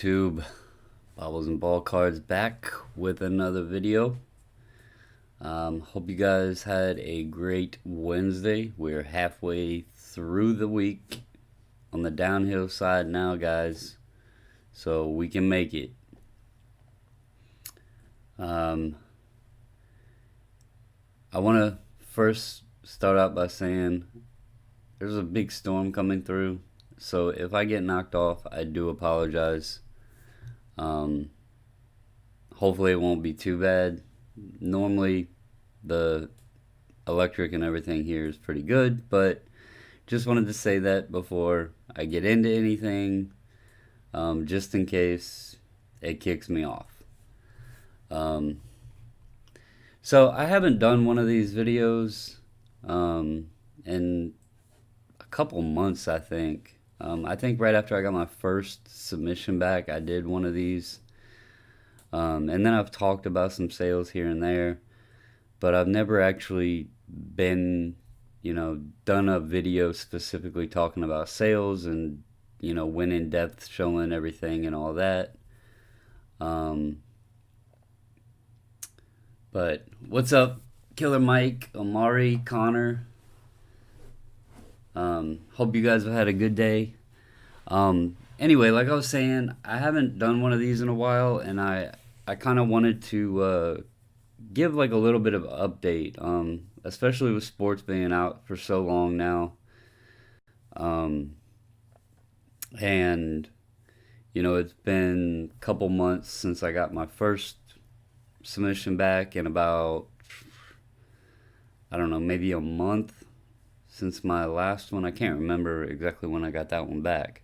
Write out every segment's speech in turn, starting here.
YouTube, Bobbles and Ball Cards back with another video. Hope you guys had a great Wednesday. We're halfway through the week on the downhill side now, guys, so we can make it. I want to first start out by saying there's a big storm coming through, so if I get knocked off, I do apologize. Hopefully it won't be too bad. Normally the electric and everything here is pretty good, but just wanted to say that before I get into anything, just in case it kicks me off. So I haven't done one of these videos in a couple months, I think. I think right after I got my first submission back, I did one of these. And then I've talked about some sales here and there, but I've never actually been, done a video specifically talking about sales and, went in depth showing everything and all that. But what's up, Killer Mike, Amari, Connor? Hope you guys have had a good day. Anyway, like I was saying, I haven't done one of these in a while, and I kind of wanted to give like a little bit of an update, especially with sports being out for so long now. And, it's been a couple months since I got my first submission back, and about, I don't know, maybe a month since my last one. I can't remember exactly when I got that one back.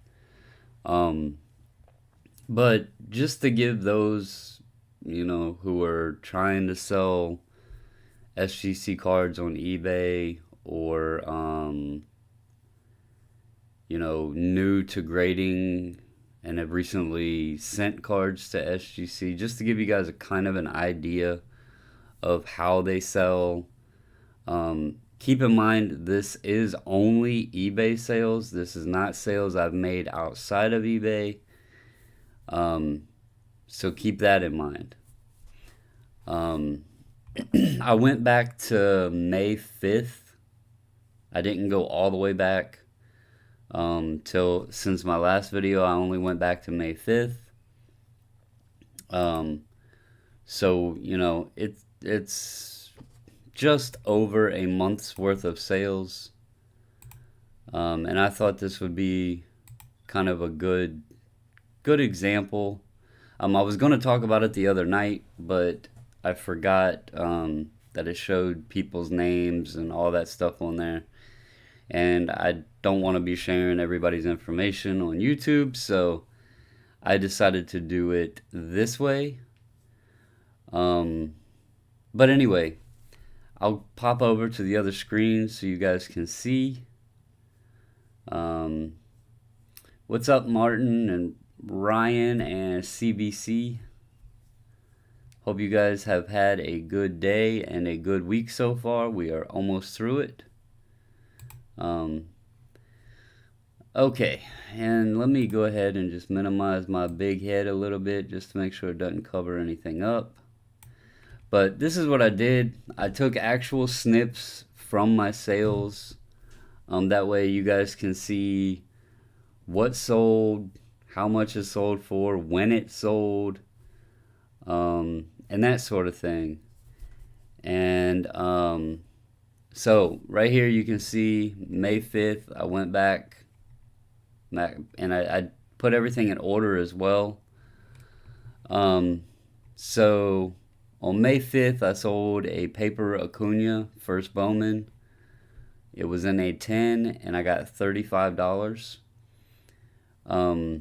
But just to give those, who are trying to sell SGC cards on eBay, or, new to grading and have recently sent cards to SGC, just to give you guys a kind of an idea of how they sell. Keep in mind, this is only eBay sales. This is not sales I've made outside of eBay. So keep that in mind. I went back to May 5th. I didn't go all the way back. Since my last video, I only went back to May 5th. So, it's just over a month's worth of sales. And I thought this would be kind of a good example. I was going to talk about it the other night, but I forgot that it showed people's names and all that stuff on there. And I don't want to be sharing everybody's information on YouTube, so I decided to do it this way. But anyway, I'll pop over to the other screen so you guys can see. What's up, Martin and Ryan and CBC? Hope you guys have had a good day and a good week so far. We are almost through it. Okay, and let me go ahead and just minimize my big head a little bit just to make sure it doesn't cover anything up. But this is what I did. I took actual snips from my sales. That way you guys can see what sold, how much it sold for, when it sold, and that sort of thing. And so right here you can see May 5th, I went back and I put everything in order as well. So on May 5th, I sold a paper Acuna first Bowman. It was in a 10, and I got $35. I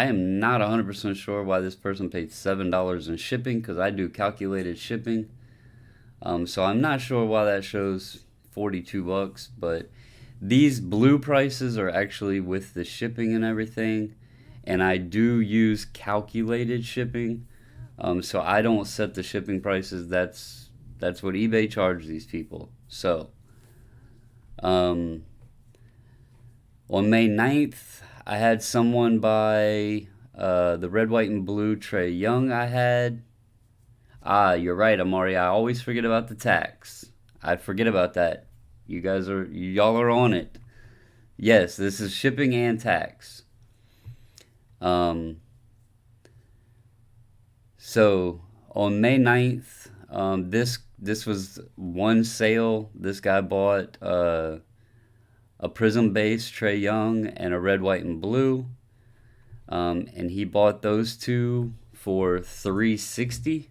am not 100% sure why this person paid $7 in shipping, because I do calculated shipping. So I'm not sure why that shows $42, but these blue prices are actually with the shipping and everything, and I do use calculated shipping. So I don't set the shipping prices. That's what eBay charges these people. So on May 9th, I had someone buy the red, white, and blue Trae Young I had. Ah, you're right, Amari. I always forget about the tax. I forget about that. Y'all are on it. Yes, this is shipping and tax. Um, so on May 9th, this was one sale. This guy bought a prism base Trae Young and a red, white, and blue. And he bought those two for $360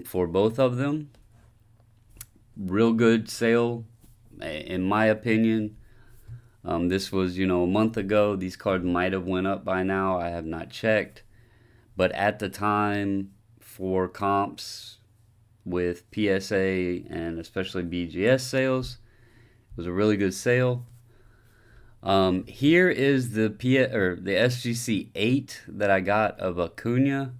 for both of them. Real good sale, in my opinion. This was, a month ago. These cards might have went up by now. I have not checked. But at the time, for comps with PSA and especially BGS sales, it was a really good sale. Here is the SGC 8 that I got of Acuna.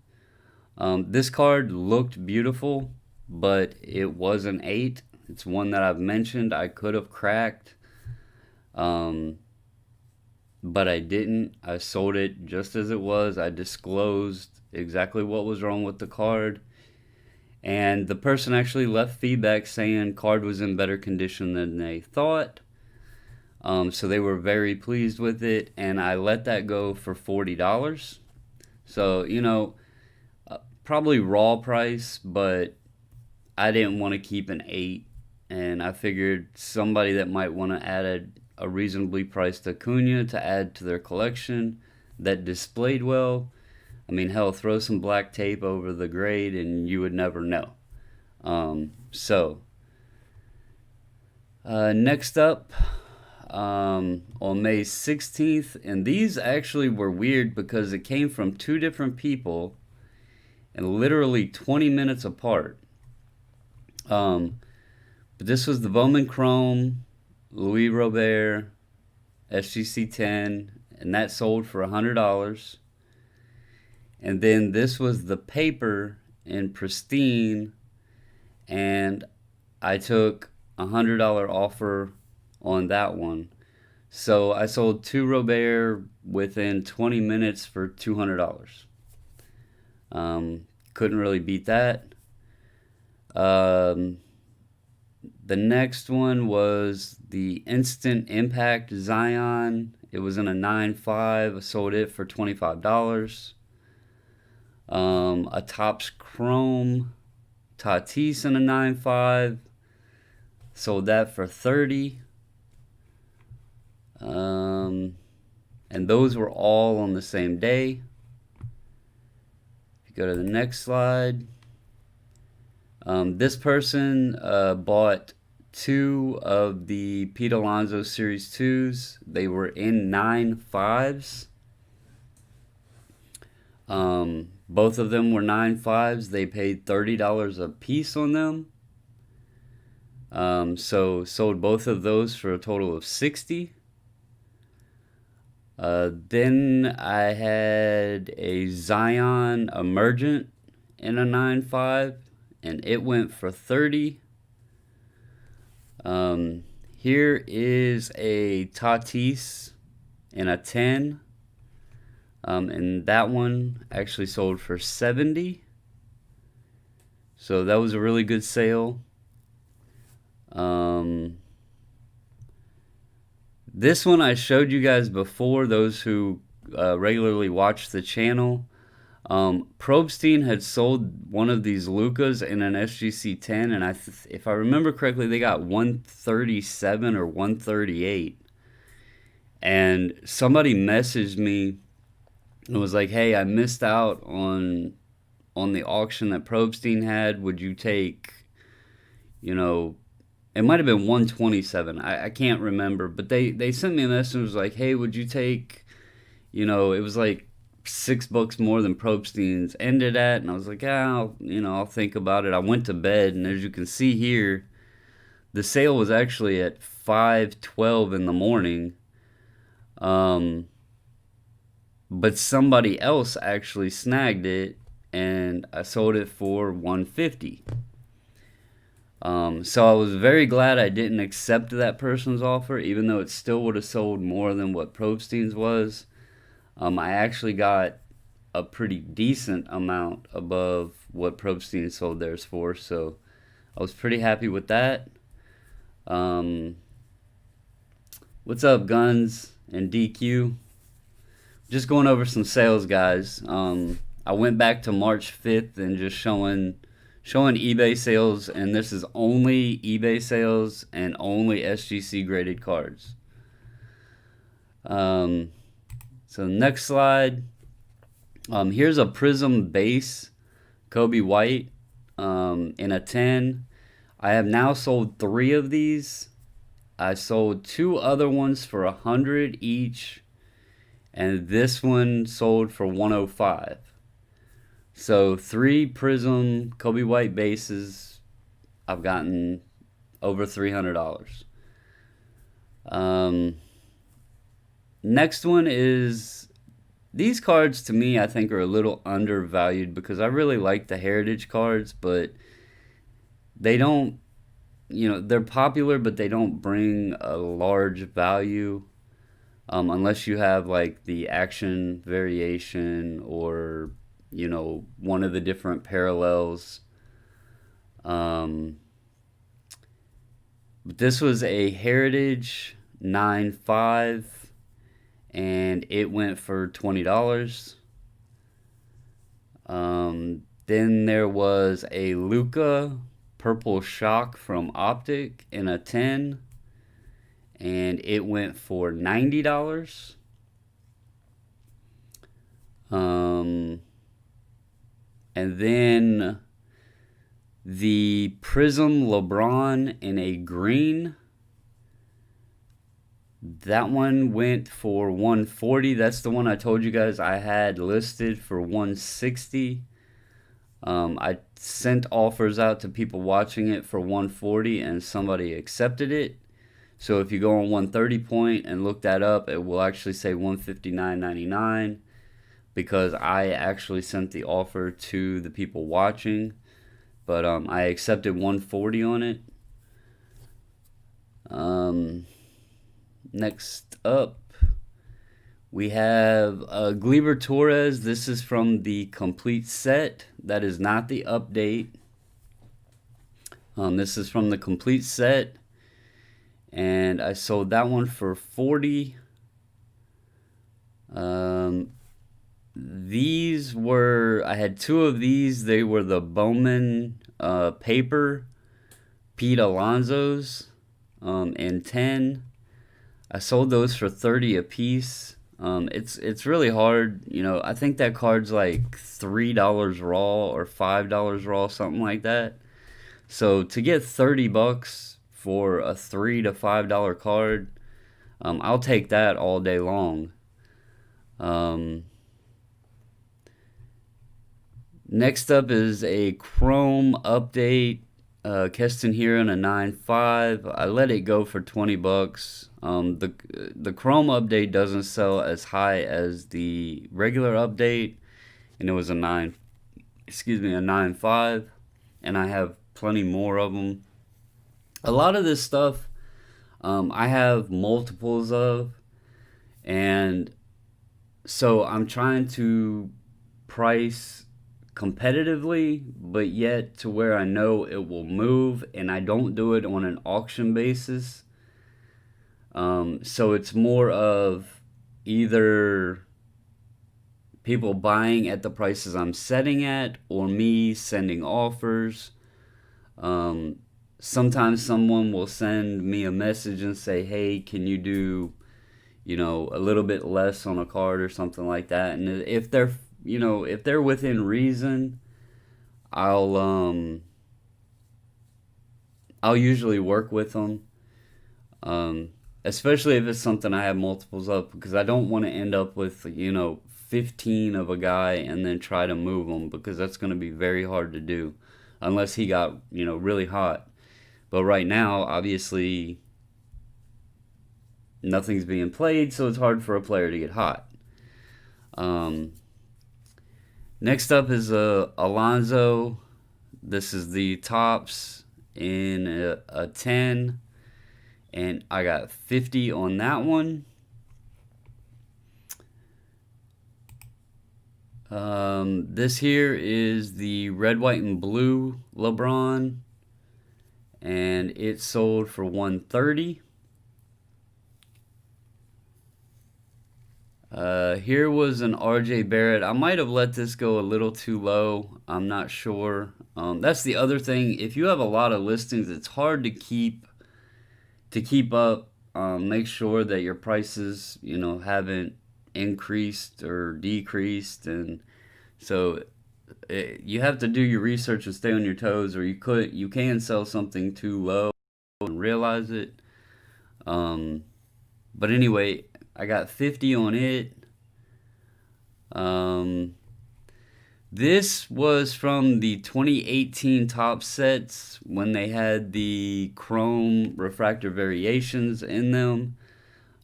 This card looked beautiful, but it was an 8. It's one that I've mentioned I could have cracked, but I didn't. I sold it just as it was. I disclosed exactly what was wrong with the card, and the person actually left feedback saying card was in better condition than they thought. So they were very pleased with it, and I let that go for $40. So, probably raw price, but I didn't want to keep an 8, and I figured somebody that might want to add a reasonably priced Acuna to add to their collection that displayed well. I mean, hell, throw some black tape over the grade and you would never know. Next up, on May 16th, and these actually were weird because it came from two different people and literally 20 minutes apart. But this was the Bowman Chrome, Louis Robert, SGC 10, and that sold for $100. And then this was the paper in pristine, and I took $100 offer on that one. So I sold two Robert within 20 minutes for $200. Couldn't really beat that. The next one was the Instant Impact Zion. It was in a 9.5. I sold it for $25. A Topps Chrome Tatis in a 9.5. Sold that for $30. And those were all on the same day. If you go to the next slide, this person bought two of the Pete Alonso Series 2s. They were in 9.5s. Both of them were 9.5s. They paid $30 a piece on them. So sold both of those for a total of $60. Then I had a Zion Emergent in a 9.5, and it went for $30. Here is a Tatis in a 10, and that one actually sold for $70. So that was a really good sale. This one I showed you guys before, those who regularly watch the channel. Probstein had sold one of these Lucas in an SGC 10, and if I remember correctly, they got 137 or 138. And somebody messaged me and was like, "Hey, I missed out on the auction that Probstein had. Would you take, it might have been 127. I can't remember, but they sent me a message and was like, "Hey, would you take, it was like $6 more than Probstein's ended at," and I was like, I'll think about it. I went to bed, and as you can see here, the sale was actually at 5:12 in the morning. But somebody else actually snagged it, and I sold it for $150. So I was very glad I didn't accept that person's offer, even though it still would have sold more than what Probstein's was. I actually got a pretty decent amount above what Probstein sold theirs for, so I was pretty happy with that. What's up, Guns and DQ? Just going over some sales, guys. I went back to March 5th and just showing eBay sales, and this is only eBay sales and only SGC graded cards. So next slide. Here's a Prism base Kobe White in a 10. I have now sold 3 of these. I sold 2 other ones for $100 each, and this one sold for $105. So 3 Prism Kobe White bases, I've gotten over $300. Next one is, these cards to me I think are a little undervalued because I really like the Heritage cards, but they don't, they're popular, but they don't bring a large value unless you have like the action variation or one of the different parallels. But this was a Heritage 9.5, and it went for $20. Then there was a Luka Purple Shock from Optic in a 10, and it went for $90. And then the Prism LeBron in a green, that one went for $140. That's the one I told you guys I had listed for $160. I sent offers out to people watching it for $140, and somebody accepted it. So if you go on 130 point and look that up, it will actually say $159.99 because I actually sent the offer to the people watching. But I accepted $140 on it. Next up, we have Cleaver Torres. This is from the complete set. That is not the update. This is from the complete set, and I sold that one for $40. These were, I had 2 of these. They were the Bowman paper Pete Alonso's in 10. I sold those for $30 a piece. It's really hard, I think that card's like $3 raw or $5 raw, something like that. So to get $30 for a $3 to $5 card, I'll take that all day long. Next up is a Chrome update. Keston here in a 9.5. I let it go for $20. The Chrome update doesn't sell as high as the regular update, and it was a 9.5, and I have plenty more of them. A lot of this stuff I have multiples of, and so I'm trying to price competitively, but yet to where I know it will move, and I don't do it on an auction basis. So it's more of either people buying at the prices I'm setting at, or me sending offers. Sometimes someone will send me a message and say, hey, can you do, a little bit less on a card or something like that. And if they're within reason, I'll usually work with them. Especially if it's something I have multiples of, because I don't want to end up with, 15 of a guy and then try to move them, because that's going to be very hard to do unless he got, really hot. But right now, obviously, nothing's being played, so it's hard for a player to get hot. Next up is Alonso. This is the Topps in a 10, and I got 50 on that one. This here is the red, white, and blue Lebron, and it sold for 130. Here was an RJ Barrett. I might have let this go a little too low. I'm not sure. That's the other thing. If you have a lot of listings, it's hard to keep up. Make sure that your prices, haven't increased or decreased, and so you have to do your research and stay on your toes, or you can sell something too low and realize it. But anyway, I got 50 on it. This was from the 2018 top sets when they had the chrome refractor variations in them.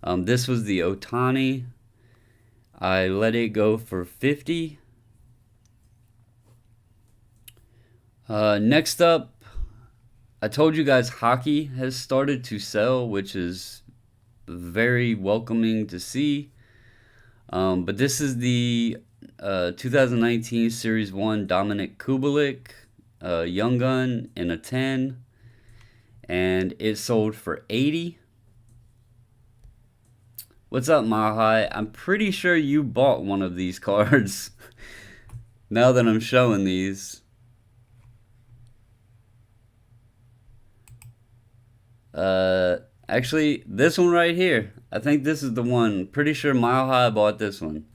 This was the Otani. I let it go for 50. Next up, I told you guys hockey has started to sell, which is very welcoming to see. But this is the 2019 Series 1 Dominic Kubalik Young Gun in a 10, and it sold for 80. What's up, Mahai? I'm pretty sure you bought one of these cards now that I'm showing these. Actually, this one right here. I think this is the one. Pretty sure Mile High bought this one.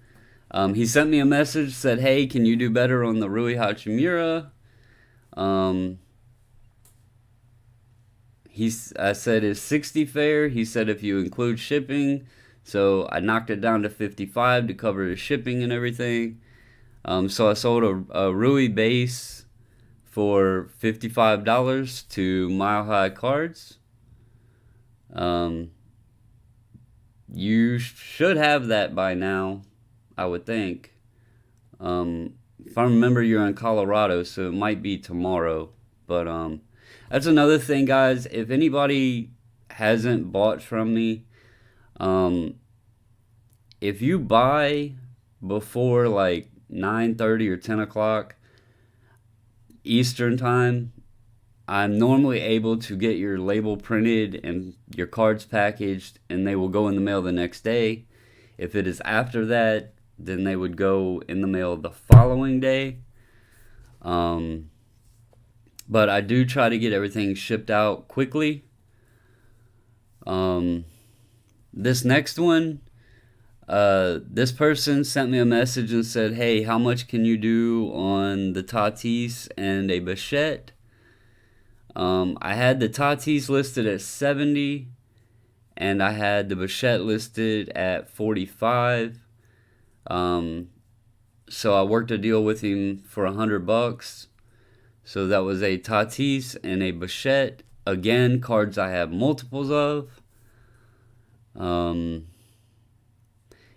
He sent me a message, said, "Hey, can you do better on the Rui Hachimura?" I said, "Is 60 fair?" He said, "If you include shipping." So I knocked it down to 55 to cover the shipping and everything. So I sold a Rui base for $55 to Mile High Cards. You should have that by now, I would think. If I remember, you're in Colorado, so it might be tomorrow. But that's another thing, guys. If anybody hasn't bought from me, if you buy before like 9:30 or 10 o'clock Eastern time, I'm normally able to get your label printed and your cards packaged, and they will go in the mail the next day. If it is after that, then they would go in the mail the following day. But I do try to get everything shipped out quickly. This next one, this person sent me a message and said, "Hey, how much can you do on the Tatis and a Bichette?" I had the Tatis listed at 70, and I had the Bichette listed at 45. So I worked a deal with him for $100. So that was a Tatis and a Bichette. Again, cards I have multiples of. And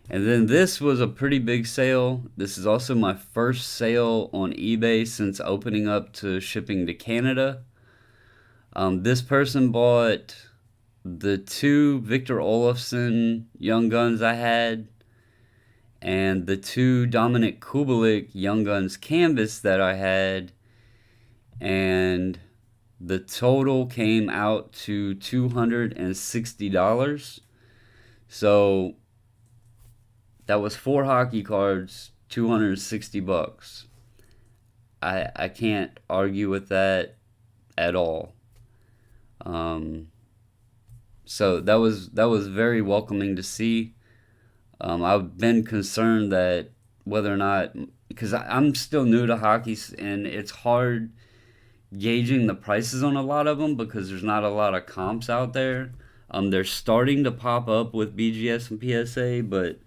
then this was a pretty big sale. This is also my first sale on eBay since opening up to shipping to Canada. This person bought the 2 Victor Olofsson Young Guns I had, and the 2 Dominic Kubalik Young Guns Canvas that I had, and the total came out to $260. So that was 4 hockey cards, $260. I can't argue with that at all. So that was very welcoming to see. I've been concerned that whether or not, because I'm still new to hockey, and it's hard gauging the prices on a lot of them because there's not a lot of comps out there. They're starting to pop up with BGS and PSA, but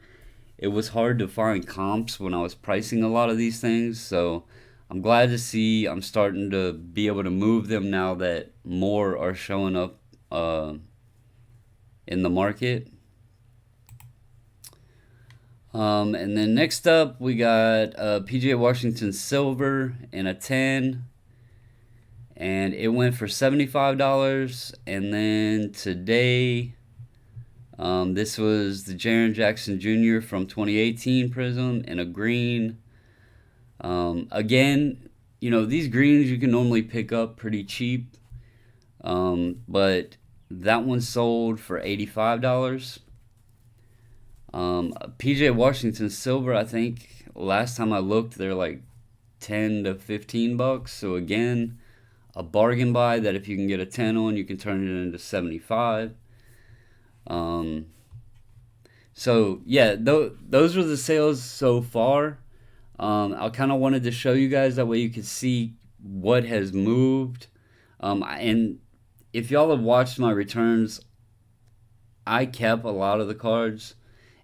it was hard to find comps when I was pricing a lot of these things. So I'm glad to see I'm starting to be able to move them now that more are showing up in the market. And then next up, we got Pga Washington Silver in a 10. and it went for $75. And then today, this was the Jaren Jackson Jr. from 2018 Prism in a green. Again, you know, these greens you can normally pick up pretty cheap, but that one sold for $85. Pga Washington Silver, I think last time I looked, they're like 10 to 15 bucks. So again, a bargain buy that if you can get a 10 on, you can turn it into 75. So yeah, those were the sales so far. I kind of wanted to show you guys that way you could see what has moved. And if y'all have watched my returns, I kept a lot of the cards,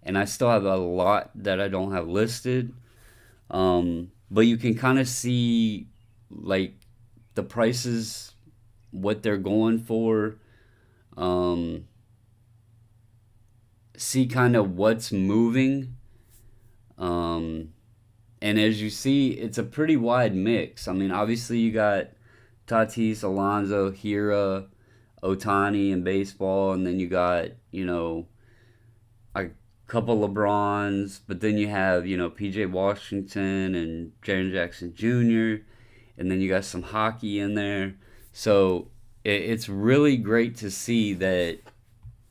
and I still have a lot that I don't have listed. But you can kind of see like the prices, what they're going for. See kind of what's moving. And as you see, it's a pretty wide mix. I mean, obviously you got Tatis, Alonso, Hira, Otani in baseball, and then you got, you know, a couple LeBrons, but then you have, you know, Pga Washington and Jaren Jackson Jr., and then you got some hockey in there. So it's really great to see that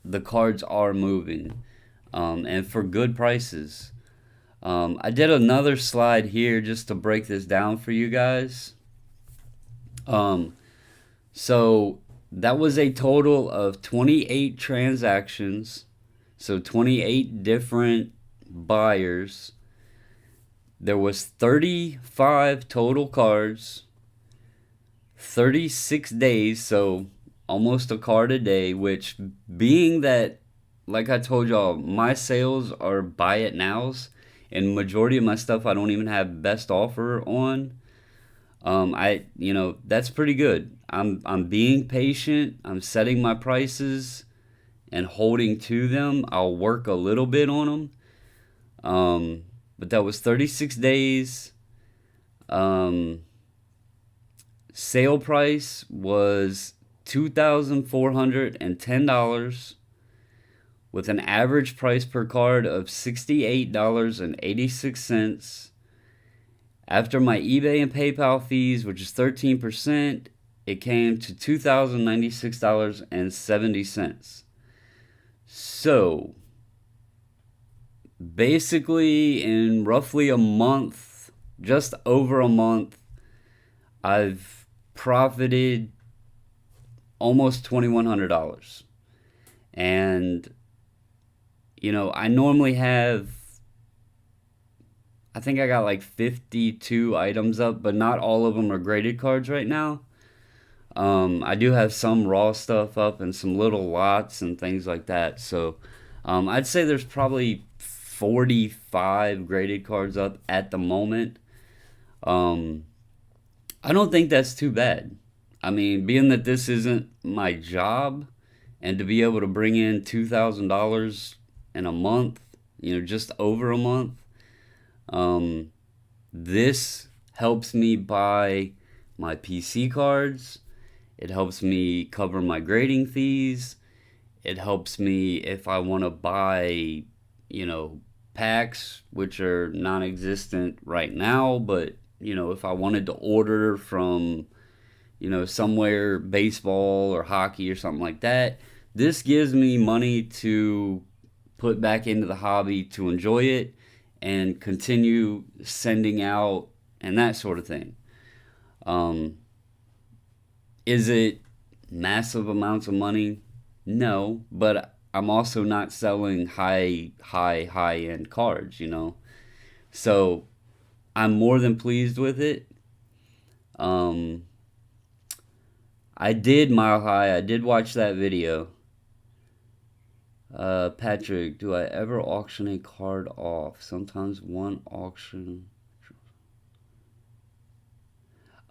the cards are moving, and for good prices. I did another slide here just to break this down for you guys. So that was a total of 28 transactions. So 28 different buyers. There was 35 total cards. 36 days, so almost a card a day, which being that, like I told y'all, my sales are buy it nows, and majority of my stuff I don't even have best offer on. You know, that's pretty good. I'm being patient. I'm setting my prices and holding to them. I'll work a little bit on them. But that was 36 days. Sale price was $2,410 with an average price per card of $68.86. After my eBay and PayPal fees, which is 13%, it came to $2,096.70. So, basically, in roughly a month, just over a month, I've profited almost $2,100. And, you know, I normally have, I think I got like 52 items up, but not all of them are graded cards right now. I do have some raw stuff up and some little lots and things like that. So I'd say there's probably 45 graded cards up at the moment. I don't think that's too bad. I mean, being that this isn't my job, and to be able to bring in $2,000 in a month, you know, just over a month, this helps me buy my PC cards. It helps me cover my grading fees. It helps me if I want to buy, you know, packs, which are non-existent right now, but, you know, if I wanted to order from, you know, somewhere, baseball or hockey or something like that, this gives me money to put back into the hobby, to enjoy it and continue sending out and that sort of thing. Is it massive amounts of money? No, but I'm also not selling high end cards, you know. So I'm more than pleased with it. I did Mile High. I did watch that video. Patrick, do I ever auction a card off? Sometimes one auction.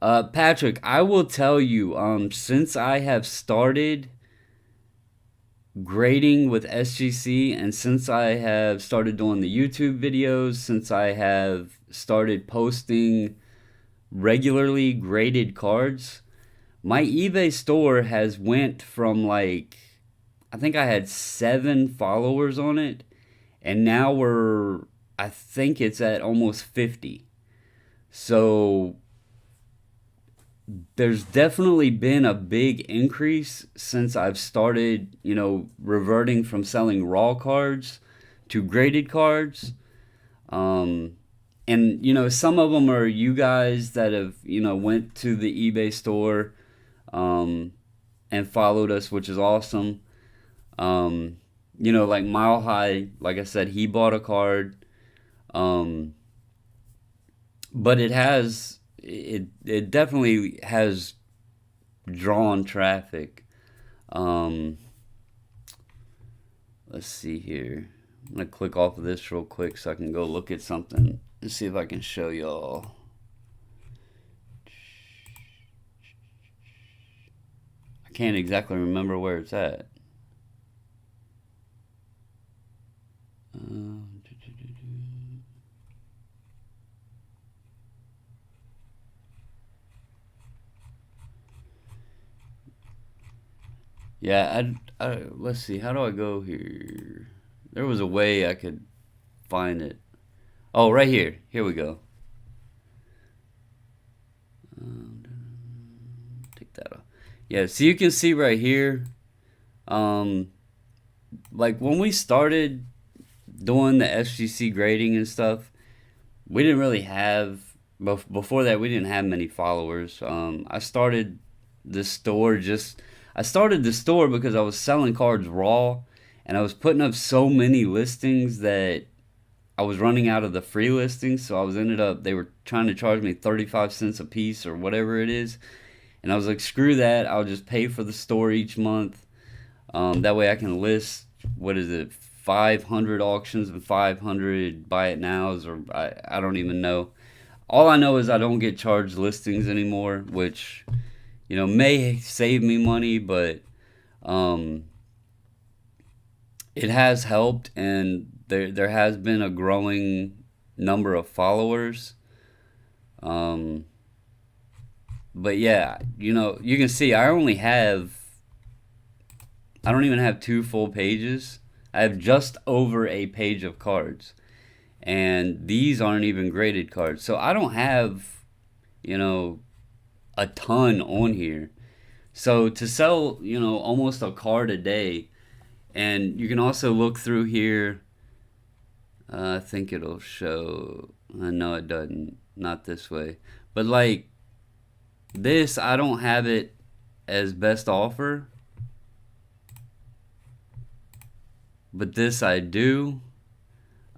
Patrick, I will tell you, since I have started grading with SGC, and since I have started doing the YouTube videos, since I have started posting regularly graded cards, My eBay store has went from like, I think I had 7 followers on it, and now I think it's at almost 50. So there's definitely been a big increase since I've started, reverting from selling raw cards to graded cards. Um, and some of them are you guys that have went to the eBay store, um, and followed us, which is awesome. Like Mile High, like I said, he bought a card. Um, but it definitely has drawn traffic. Um, let's see here. I'm gonna click off of this real quick so I can go look at something and see if I can show y'all. I can't exactly remember where it's at. Uh, yeah, let's see. How do I go here? There was a way I could find it. Oh, right here. Here we go. Take that off. Yeah, so you can see right here. Um, like when we started doing the SGC grading and stuff, we didn't really have. Before that, we didn't have many followers. I started the store because I was selling cards raw, and I was putting up so many listings that I was running out of the free listings. So they were trying to charge me 35 cents a piece or whatever it is. And I was like, screw that. I'll just pay for the store each month. That way I can list, what is it, 500 auctions and 500 buy it nows, or I don't even know. All I know is I don't get charged listings anymore, which, may save me money, but um, it has helped, and there has been a growing number of followers. Um, but yeah, you can see I don't even have 2 full pages. I have just over a page of cards, and these aren't even graded cards. So I don't have, you know, a ton on here. So to sell, almost a card a day, and you can also look through here. I think it'll show. No, it doesn't. Not this way. But like this, I don't have it as best offer, but this I do.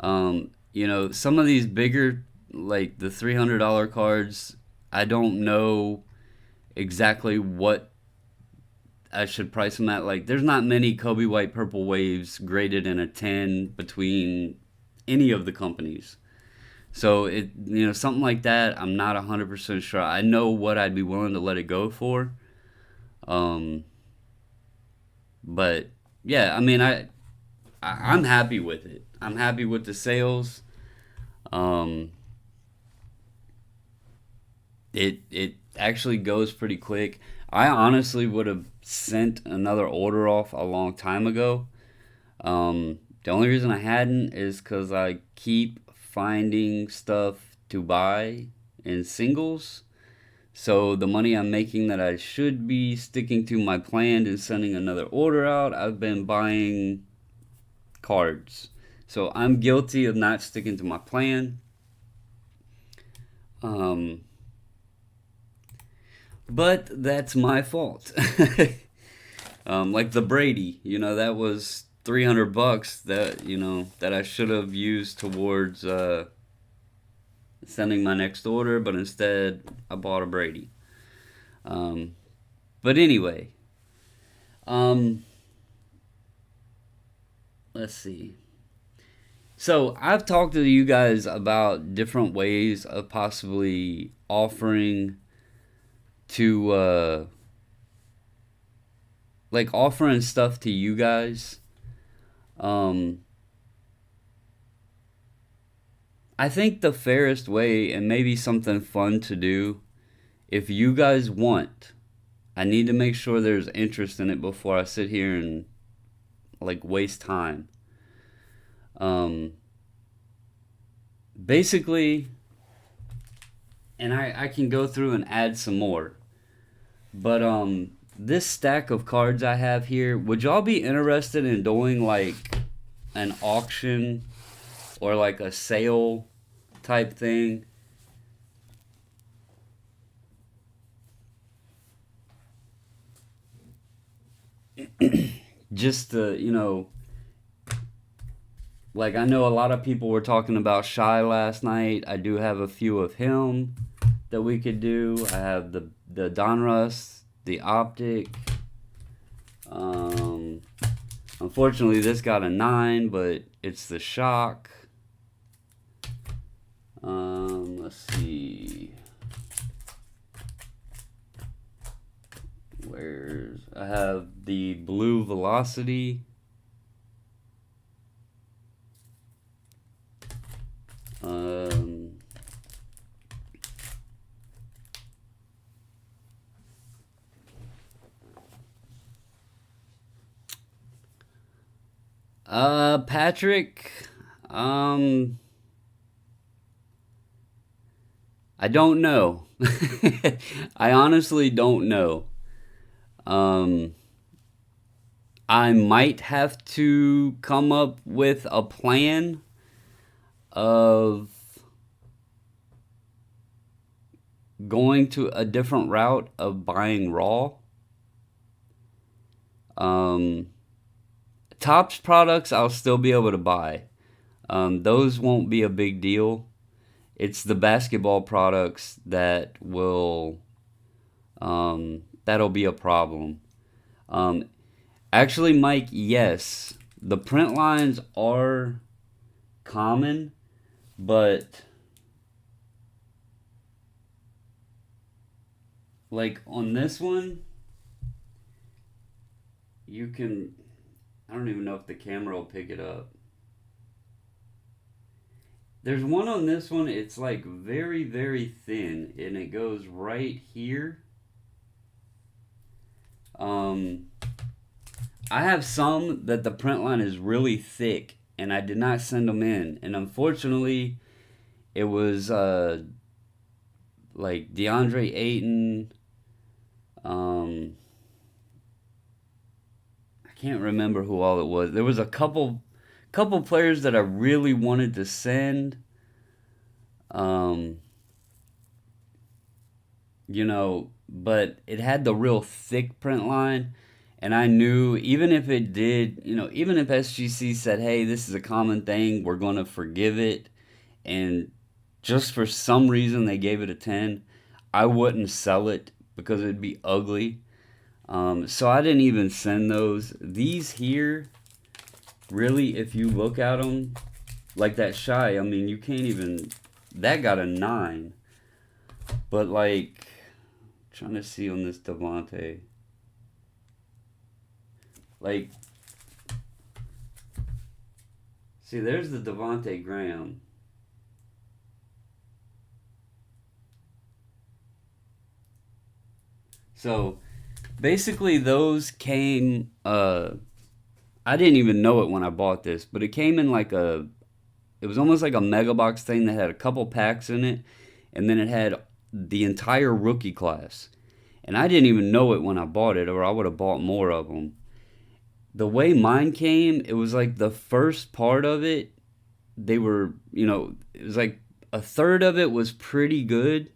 Some of these bigger, like the $300 cards, I don't know exactly what I should price them at. Like, there's not many Kobe White Purple Waves graded in a 10 between any of the companies. So something like that, I'm not 100% sure. I know what I'd be willing to let it go for. Um, but yeah, I mean, I'm happy with it. I'm happy with the sales. Um, it actually goes pretty quick. I honestly would have sent another order off a long time ago. The only reason I hadn't is because I keep finding stuff to buy in singles. So the money I'm making that I should be sticking to my plan and sending another order out, I've been buying cards. So I'm guilty of not sticking to my plan. Um, but that's my fault. Like the Brady, that was $300 that I should have used towards sending my next order, but instead I bought a Brady. Um, but anyway, um, let's see. So I've talked to you guys about different ways of possibly offering to like offering stuff to you guys. Um, I think the fairest way, and maybe something fun to do, if you guys want, I need to make sure there's interest in it before I sit here and like waste time. Um, Basically, and I can go through and add some more. But this stack of cards I have here, would y'all be interested in doing like an auction or like a sale type thing? Just to, like I know a lot of people were talking about Shy last night. I do have a few of him that we could do. I have the Donruss, the Optic. Um, Unfortunately, this got a 9, but it's the Shock. Let's see. I have the Blue Velocity. Um, Patrick, I don't know. I honestly don't know. Um, I might have to come up with a plan of going to a different route of buying raw. Topps products I'll still be able to buy. Those won't be a big deal. It's the basketball products that that'll be a problem. Um, Actually, Mike, yes, the print lines are common, but like on this one, you can. I don't even know if the camera will pick it up. There's one on this one, it's like very, very thin, and it goes right here. Um, I have some that the print line is really thick, and I did not send them in. And unfortunately, it was like DeAndre Ayton. Um, I can't remember who all it was. There was a couple players that I really wanted to send. Um, but it had the real thick print line. And I knew even if it did, even if SGC said, hey, this is a common thing, we're going to forgive it. And just for some reason they gave it a 10, I wouldn't sell it because it'd be ugly. So I didn't even send those. These here, really, if you look at them, like that Shy, I mean, you can't even, that got a 9. But like, trying to see on this Devontae. Like, see, there's the Devontae Graham. So, basically, those came. I didn't even know it when I bought this, but it came in like a. It was almost like a mega box thing that had a couple packs in it, and then it had the entire rookie class. And I didn't even know it when I bought it, or I would have bought more of them. The way mine came, it was like the first part of it, they were, it was like a third of it was pretty good.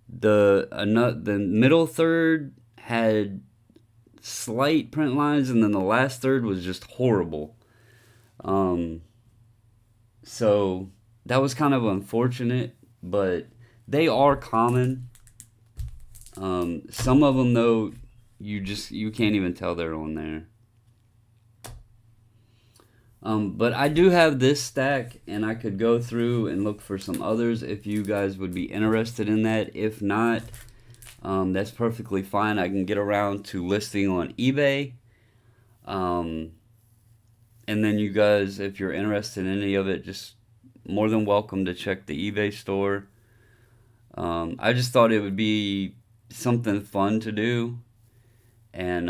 The middle third had slight print lines, and then the last third was just horrible. Um, so that was kind of unfortunate, but they are common. Some of them though, you can't even tell they're on there. But I do have this stack, and I could go through and look for some others if you guys would be interested in that. If not, that's perfectly fine. I can get around to listing on eBay. Um, and then you guys, if you're interested in any of it, just more than welcome to check the eBay store. I just thought it would be something fun to do. And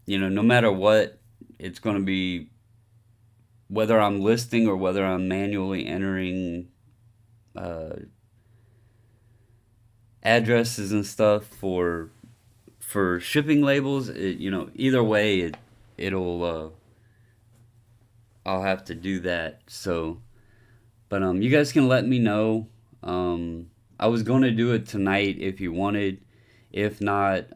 no matter what, it's going to be, whether I'm listing or whether I'm manually entering uh, addresses and stuff for shipping labels. Either way, it'll I'll have to do that. So, but you guys can let me know. I was going to do it tonight if you wanted. If not,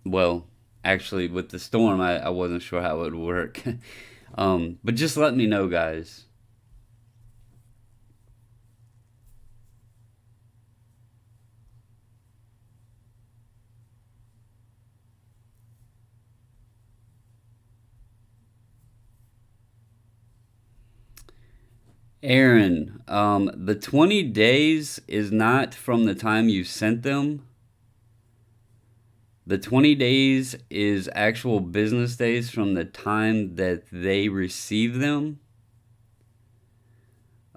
well, actually, with the storm, I wasn't sure how it would work. But just let me know, guys. Aaron, the 20 days is not from the time you sent them. The 20 days is actual business days from the time that they receive them.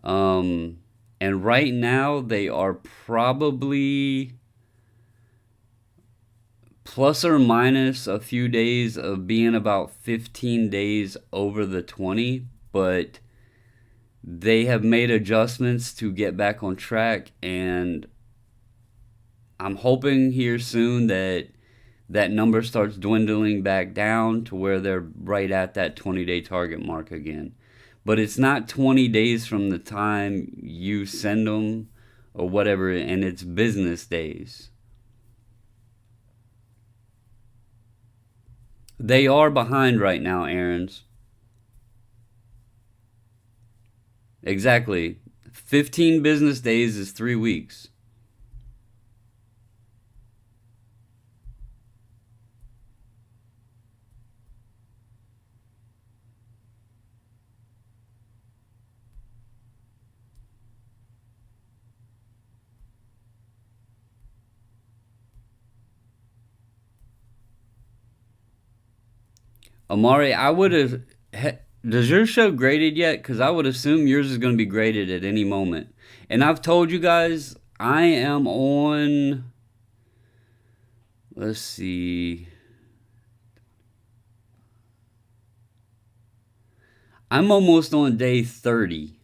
And right now they are probably plus or minus a few days of being about 15 days over the 20, but they have made adjustments to get back on track, and I'm hoping here soon that number starts dwindling back down to where they're right at that 20-day target mark again. But it's not 20 days from the time you send them or whatever, and it's business days. They are behind right now, Aaron's. Exactly. 15 business days is 3 weeks. Amari, I would have. Does your show graded yet? Because I would assume yours is going to be graded at any moment. And I've told you guys, I am on. Let's see. I'm almost on day 30.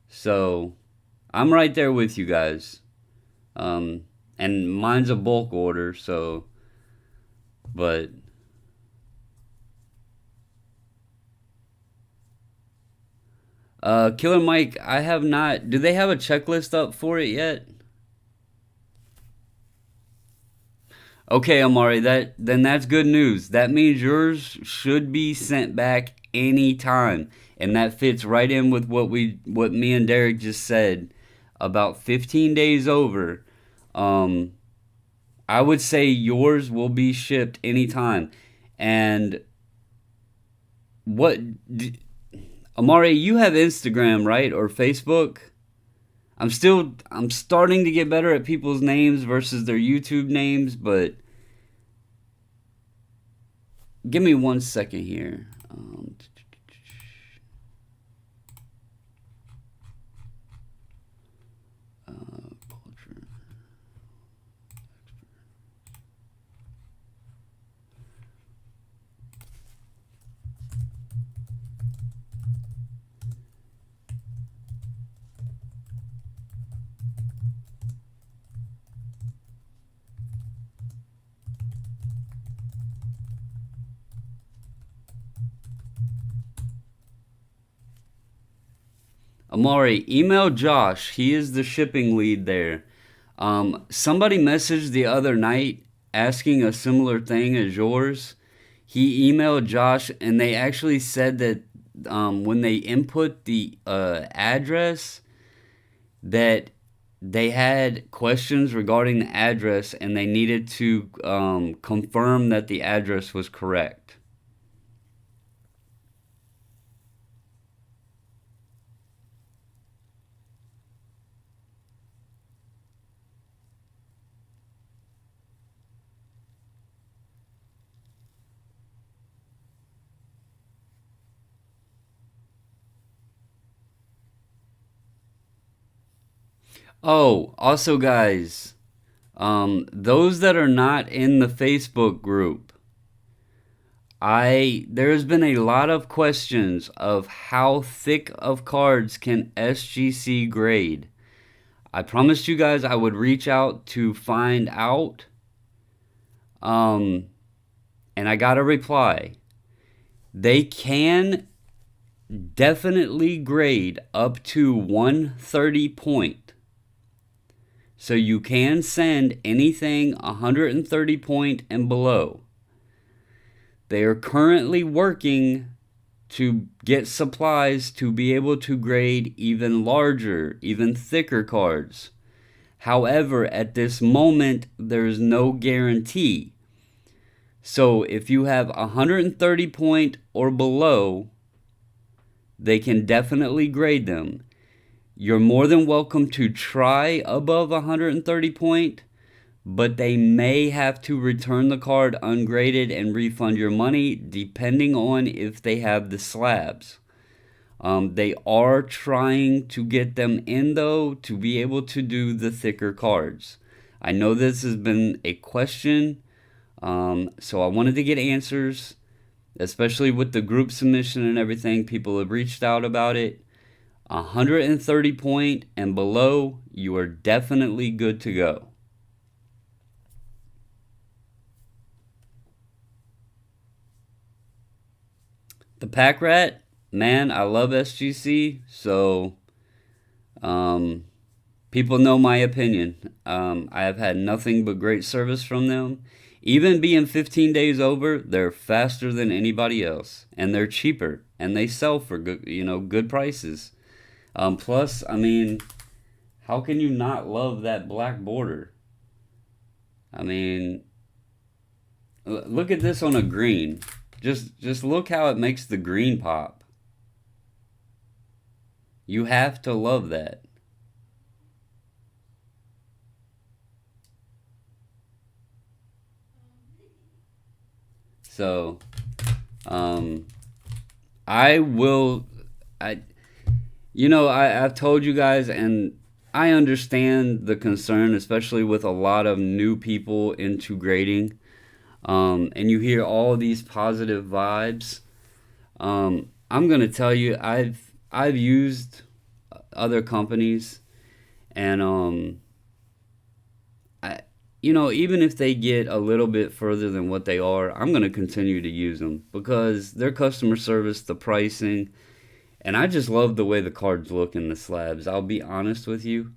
So I'm right there with you guys. And mine's a bulk order, so. But. Killer Mike, I have not. Do they have a checklist up for it yet? Okay, Amari, that's good news. That means yours should be sent back anytime, and that fits right in with what me and Derek just said. About 15 days over, um, I would say yours will be shipped anytime. And what, Amari, you have Instagram, right, or Facebook? I'm starting to get better at people's names versus their YouTube names, but give me 1 second here. Amari, email Josh. He is the shipping lead there. Somebody messaged the other night asking a similar thing as yours. He emailed Josh, and they actually said that when they input the address, that they had questions regarding the address, and they needed to confirm that the address was correct. Oh, also guys, those that are not in the Facebook group, there's been a lot of questions of how thick of cards can SGC grade. I promised you guys I would reach out to find out, um, and I got a reply. They can definitely grade up to 130 point. So you can send anything 130 point and below. They are currently working to get supplies to be able to grade even larger, even thicker cards. However, at this moment, there's no guarantee. So if you have 130 point or below, they can definitely grade them. You're more than welcome to try above 130 point, but they may have to return the card ungraded and refund your money depending on if they have the slabs. They are trying to get them in though to be able to do the thicker cards. I know this has been a question, so I wanted to get answers, especially with the group submission and everything. People have reached out about it. 130 point and below, you are definitely good to go. The Pack Rat, man, I love SGC, so people know my opinion. I have had nothing but great service from them. Even being 15 days over, they're faster than anybody else, and they're cheaper, and they sell for good, good prices. Plus, I mean, how can you not love that black border? I mean, look at this on a green. Just look how it makes the green pop. You have to love that. So, I will, I've told you guys, and I understand the concern, especially with a lot of new people into grading. And you hear all these positive vibes. I'm gonna tell you, I've used other companies, and even if they get a little bit further than what they are, I'm gonna continue to use them because their customer service, the pricing, and I just love the way the cards look in the slabs. I'll be honest with you.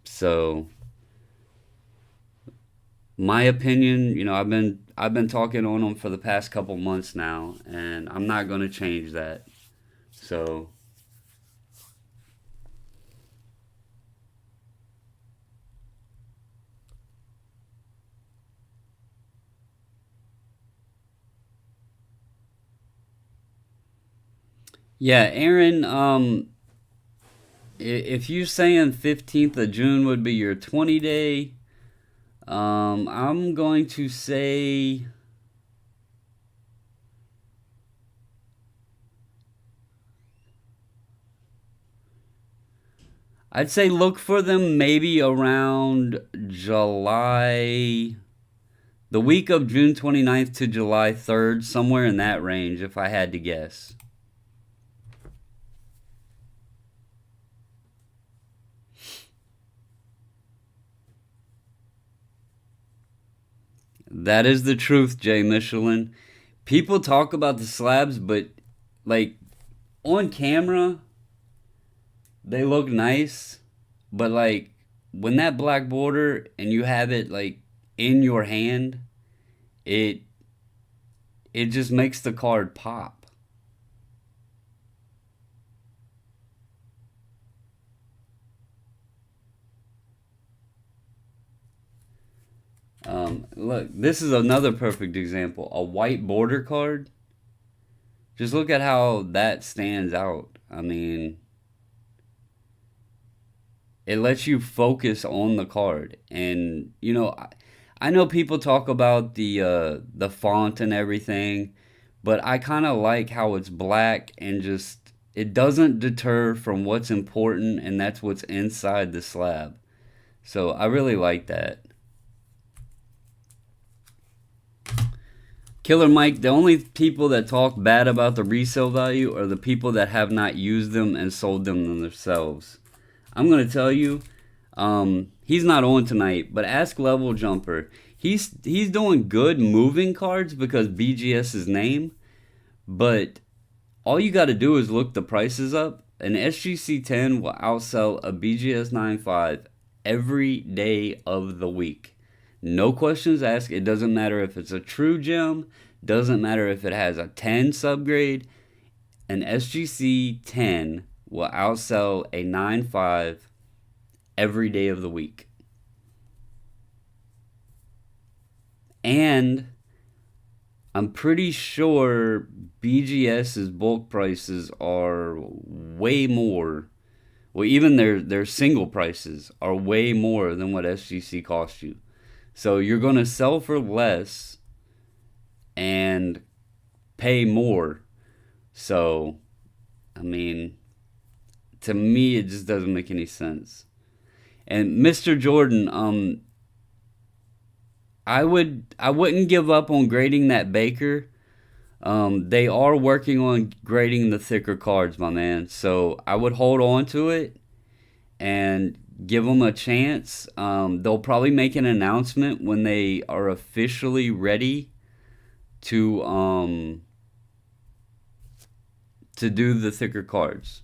So my opinion, I've been talking on them for the past couple months now, and I'm not going to change that. So yeah, Aaron, if you're saying 15th of June would be your 20 day, I'm going to say I'd say look for them maybe around July, the week of June 29th to July 3rd, somewhere in that range, if I had to guess. That is the truth, Jay Michelin. People talk about the slabs, but like on camera, they look nice, but like when that black border and you have it like in your hand, it it just makes the card pop. Look, this is another perfect example. A white border card. Just look at how that stands out. I mean, it lets you focus on the card, and I know people talk about the font and everything, but I kind of like how it's black and just it doesn't deter from what's important, and that's what's inside the slab. So I really like that. Killer Mike, the only people that talk bad about the resale value are the people that have not used them and sold them themselves. I'm going to tell you, he's not on tonight, but ask Level Jumper. He's doing good moving cards because BGS's name, but all you got to do is look the prices up. An SGC 10 will outsell a BGS 9.5 every day of the week. No questions asked. It doesn't matter if it's a true gem. Doesn't matter if it has a 10 subgrade. An SGC 10 will outsell a 9.5 every day of the week. And I'm pretty sure BGS's bulk prices are way more. Well, even their single prices are way more than what SGC cost you. So you're going to sell for less and pay more. So, I mean, to me, it just doesn't make any sense. And Mr. Jordan, I wouldn't give up on grading that Baker. They are working on grading the thicker cards, my man. So I would hold on to it and give them a chance. They'll probably make an announcement when they are officially ready to do the thicker cards.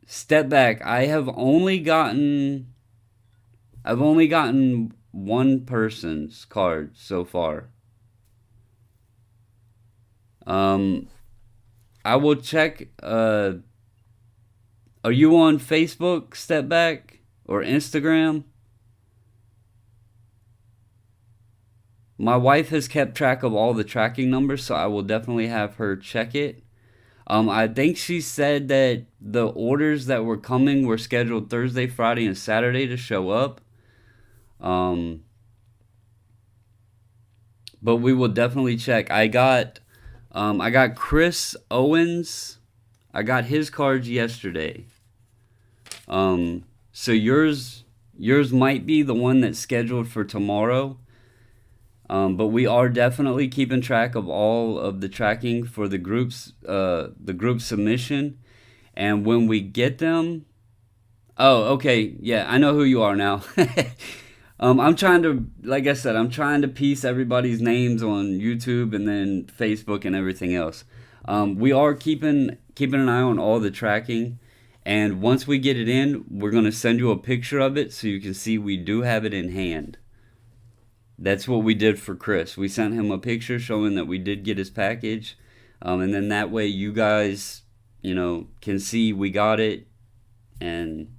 Step back. I've only gotten one person's card so far. I will check. Are you on Facebook, Step Back, or Instagram? My wife has kept track of all the tracking numbers, so I will definitely have her check it. I think she said that the orders that were coming were scheduled Thursday, Friday, and Saturday to show up. But we will definitely check. I got Chris Owens. I got his cards yesterday. So yours might be the one that's scheduled for tomorrow. But we are definitely keeping track of all of the tracking for the group submission. And when we get them, oh, okay, yeah, I know who you are now. I'm trying to, like I said, I'm trying to piece everybody's names on YouTube and then Facebook and everything else. We are keeping an eye on all the tracking. And once we get it in, we're going to send you a picture of it so you can see we do have it in hand. That's what we did for Chris. We sent him a picture showing that we did get his package. And then that way you guys, can see we got it. And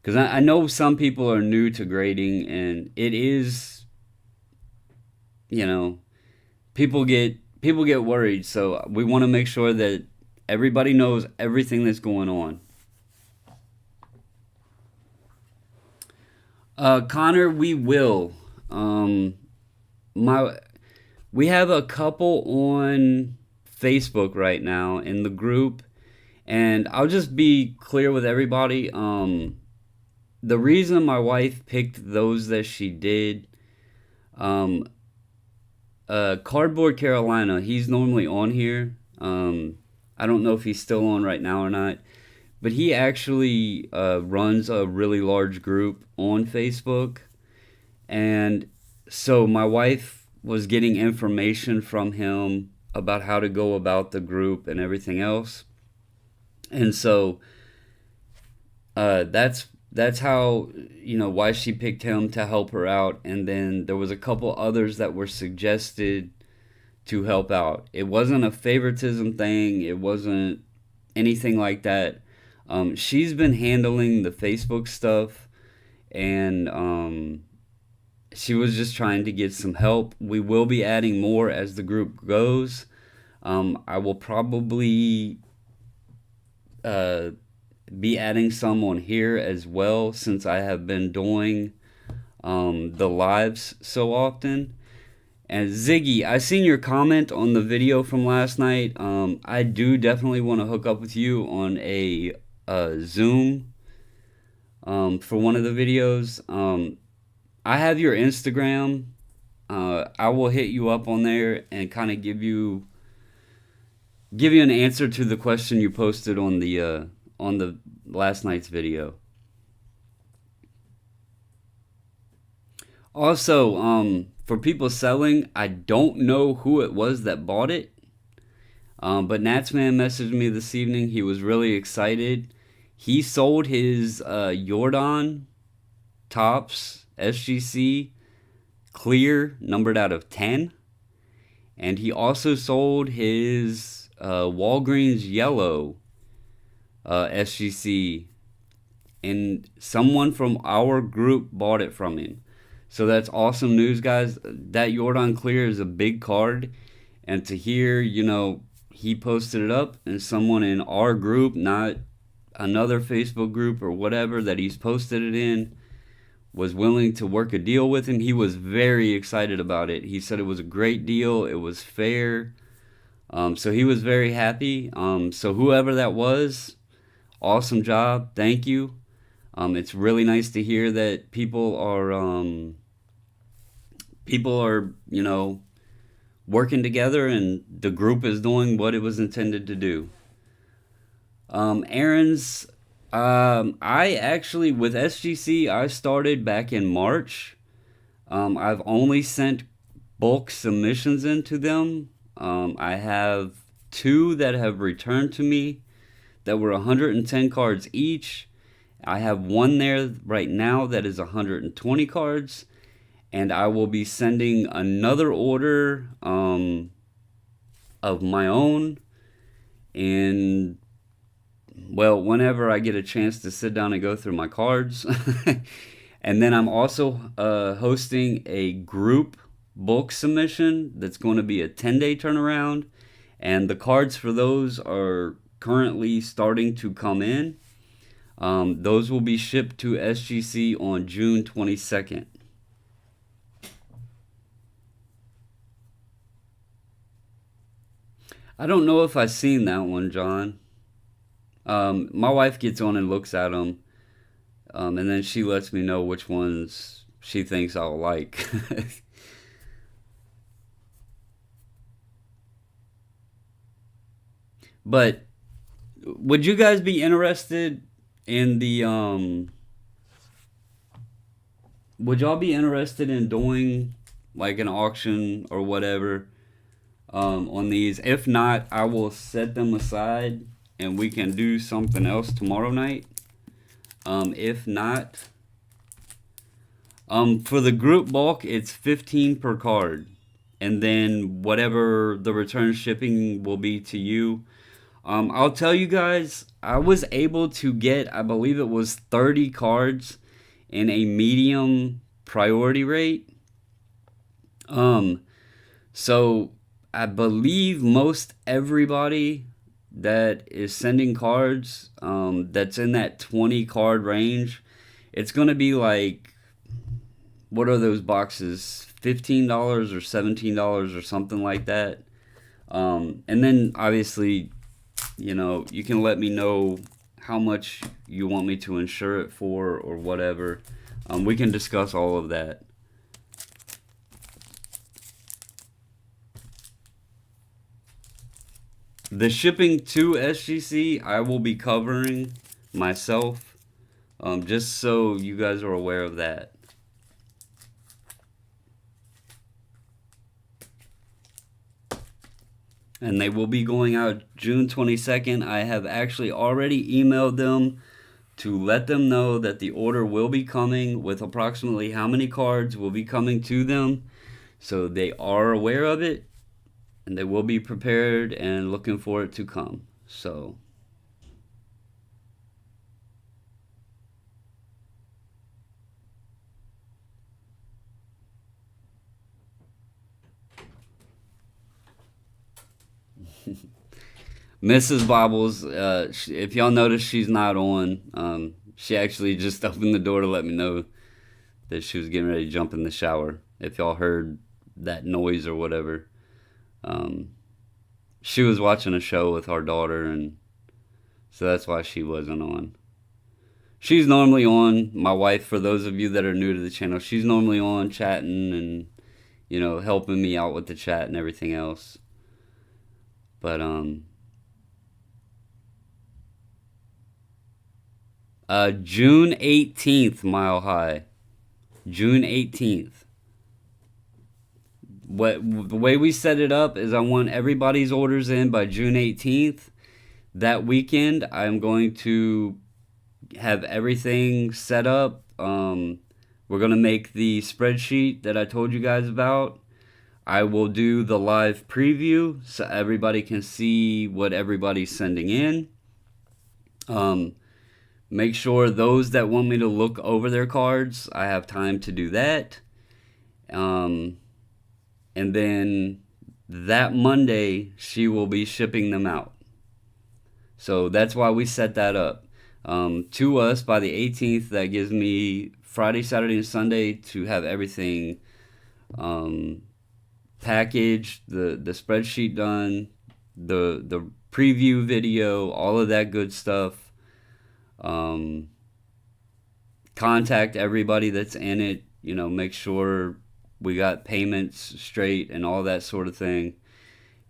because I know some people are new to grading, and it is, people get worried. So we want to make sure that everybody knows everything that's going on. Connor, we will. We have a couple on Facebook right now in the group, and I'll just be clear with everybody. The reason my wife picked those that she did, Cardboard Carolina, he's normally on here. I don't know if he's still on right now or not. But he actually runs a really large group on Facebook. And so my wife was getting information from him about how to go about the group and everything else. And so that's how, why she picked him to help her out. And then there was a couple others that were suggested to help out. It wasn't a favoritism thing. It wasn't anything like that. She's been handling the Facebook stuff, and she was just trying to get some help. We will be adding more as the group goes. I will probably be adding some on here as well, since I have been doing the lives so often. And Ziggy, I seen your comment on the video from last night. I do definitely want to hook up with you on a Zoom for one of the videos. I have your Instagram. I will hit you up on there and kind of give you an answer to the question you posted on the last night's video. Also, for people selling, I don't know who it was that bought it, but Natsman messaged me this evening. He was really excited. He sold his Jordan tops SGC clear, numbered out of 10. And he also sold his Walgreens yellow SGC, and someone from our group bought it from him. So that's awesome news, guys. That Jordan Clear is a big card, and to hear, he posted it up, and someone in our group, not another Facebook group or whatever that he's posted it in, was willing to work a deal with him. He was very excited about it. He said it was a great deal. It was fair. So he was very happy. So whoever that was, awesome job. Thank you. It's really nice to hear that people are, working together and the group is doing what it was intended to do. Aaron's, I actually, with SGC, I started back in March. I've only sent bulk submissions into them. I have 2 that have returned to me that were 110 cards each. I have 1 there right now that is 120 cards, and I will be sending another order of my own, and well, whenever I get a chance to sit down and go through my cards. And then I'm also hosting a group bulk submission that's going to be a 10-day turnaround, and the cards for those are currently starting to come in. Those will be shipped to SGC on June 22nd. I don't know if I've seen that one, John. My wife gets on and looks at them, and then she lets me know which ones she thinks I'll like. But would you guys be interested in would y'all be interested in doing like an auction or whatever on these? If not, I will set them aside and we can do something else tomorrow night. If not, for the group bulk, it's 15 per card, and then whatever the return shipping will be to you. I'll tell you guys, I was able to get, I believe it was 30 cards in a medium priority rate. So I believe most everybody that is sending cards, that's in that 20 card range, it's going to be like, what are those boxes? $15 or $17 or something like that. And then obviously, you can let me know how much you want me to insure it for or whatever. We can discuss all of that. The shipping to SGC, I will be covering myself, just so you guys are aware of that. And they will be going out June 22nd. I have actually already emailed them to let them know that the order will be coming with approximately how many cards will be coming to them. So they are aware of it, and they will be prepared and looking for it to come. So Mrs. Bobbles, if y'all notice, she's not on. She actually just opened the door to let me know that she was getting ready to jump in the shower. If y'all heard that noise or whatever. She was watching a show with our daughter, and so that's why she wasn't on. She's normally on, my wife, for those of you that are new to the channel, she's normally on chatting and, helping me out with the chat and everything else. But, June 18th, Mile High. June 18th. The way we set it up is I want everybody's orders in by June 18th. That weekend, I'm going to have everything set up. We're going to make the spreadsheet that I told you guys about. I will do the live preview so everybody can see what everybody's sending in. Make sure those that want me to look over their cards, I have time to do that. And then that Monday, she will be shipping them out. So that's why we set that up. To us by the 18th, that gives me Friday, Saturday, and Sunday to have everything packaged, the spreadsheet done, the preview video, all of that good stuff. Contact everybody that's in it, make sure we got payments straight and all that sort of thing.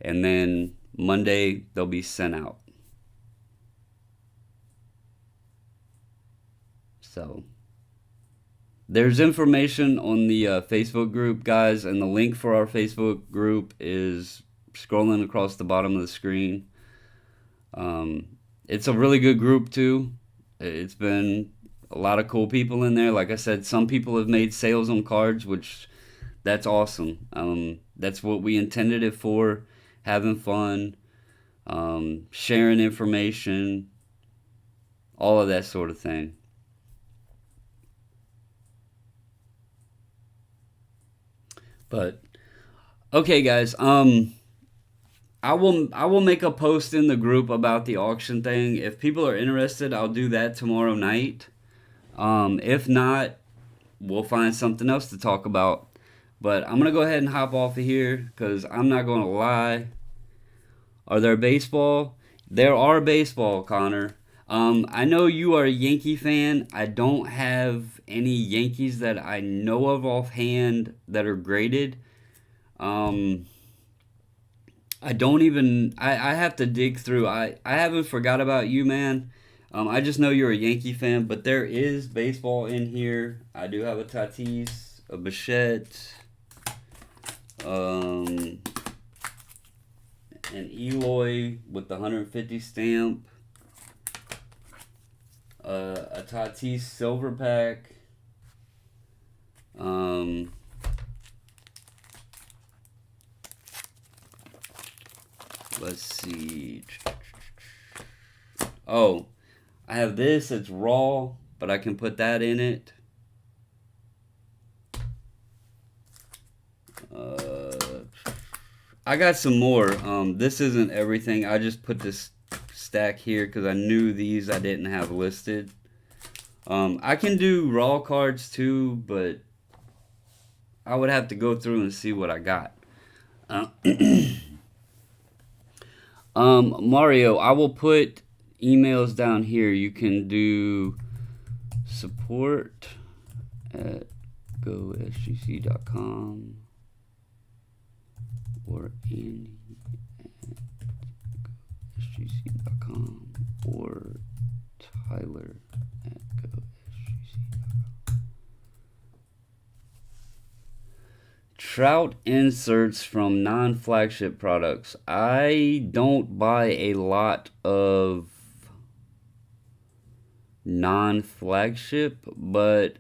And then Monday, they'll be sent out. So there's information on the Facebook group, guys, and the link for our Facebook group is scrolling across the bottom of the screen. It's a really good group too. It's been a lot of cool people in there. Like I said, some people have made sales on cards, which that's awesome. That's what we intended it for, having fun, sharing information, all of that sort of thing. But okay, guys, I will make a post in the group about the auction thing. If people are interested, I'll do that tomorrow night. If not, we'll find something else to talk about. But I'm going to go ahead and hop off of here because I'm not going to lie. Are there baseball? There are baseball, Connor. I know you are a Yankee fan. I don't have any Yankees that I know of offhand that are graded. I don't even... I have to dig through. I haven't forgot about you, man. I just know you're a Yankee fan, but there is baseball in here. I do have a Tatis, a Bichette, an Eloy with the 150 stamp, a Tatis Silver pack, let's see. Oh, I have this. It's raw, but I can put that in it. I got some more. This isn't everything. I just put this stack here because I knew these I didn't have listed. I can do raw cards too, but I would have to go through and see what I got. Mario, I will put emails down here. You can do support at gosgc.com or Andy at gosgc.com or Tyler at gosgc.com. Trout inserts from non-flagship products. I don't buy a lot of non-flagship, but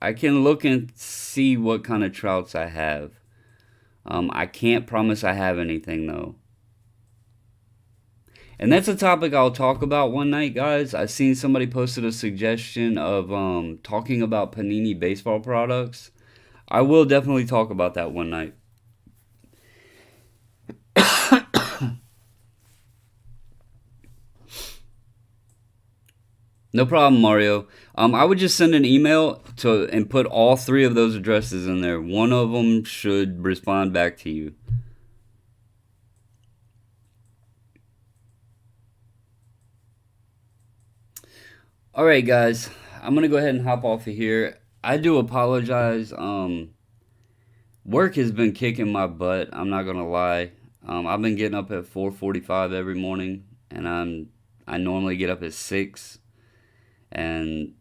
I can look and see what kind of trouts I have. I can't promise I have anything though. And that's a topic I'll talk about one night, guys. I seen somebody posted a suggestion of talking about Panini baseball products. I will definitely talk about that one night. No problem, Mario. I would just send an email to and put all three of those addresses in there. One of them should respond back to you. All right, guys. I'm gonna go ahead and hop off of here. I do apologize. Work has been kicking my butt. I'm not gonna lie. I've been getting up at 4:45 every morning, and I normally get up at 6, and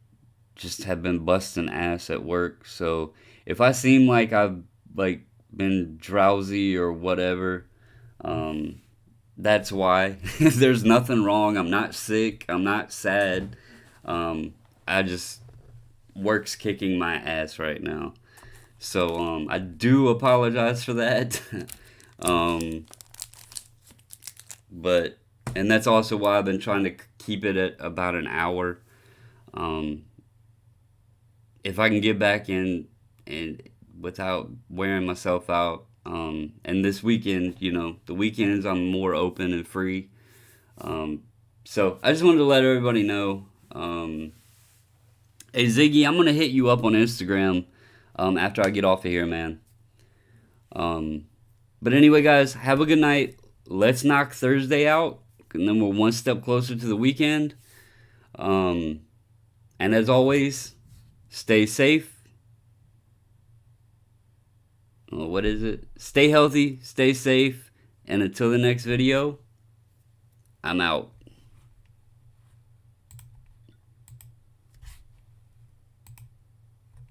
just have been busting ass at work. So if I seem like I've like been drowsy or whatever, um, that's why. There's nothing wrong. I'm not sick. I'm not sad. I just work's kicking my ass right now. So I do apologize for that. um, but and that's also why I've been trying to keep it at about an hour. Um, if I can get back in and without wearing myself out. And this weekend, the weekends I'm more open and free. So I just wanted to let everybody know. Hey Ziggy, I'm gonna hit you up on Instagram after I get off of here, man. Um, but anyway, guys, have a good night. Let's knock Thursday out, and then we're one step closer to the weekend. Um, and as always, stay safe. What is it? Stay healthy, stay safe, and until the next video, I'm out.